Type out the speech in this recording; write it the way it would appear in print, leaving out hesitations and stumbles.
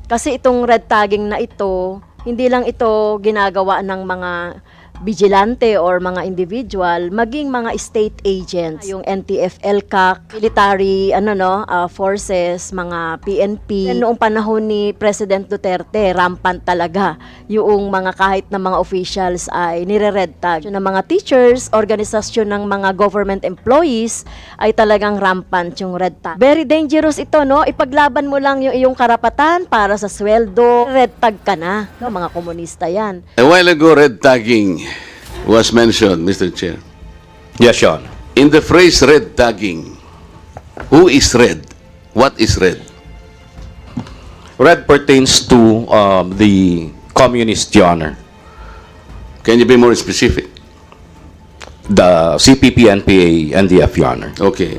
Kasi itong red tagging na ito, hindi lang ito ginagawa ng mga vigilante or mga individual, maging mga state agents, yung NTF, LCAC, military forces, mga PNP. Noong panahon ni President Duterte, rampant talaga yung mga kahit na mga officials ay nire-red tag. Yung mga teachers, organisasyon ng mga government employees ay talagang rampant yung red tag. Very dangerous ito, no? Ipaglaban mo lang yung iyong karapatan para sa sweldo, red tag ka na. No? Mga komunista yan. A while ago, red tagging was mentioned, Mr. Chair. Yes, Your Honor. In the phrase red tagging, who is red? What is red? Red pertains to the communist, Your Honor. Can you be more specific? The CPP, NPA, NDF, Your Honor. Okay.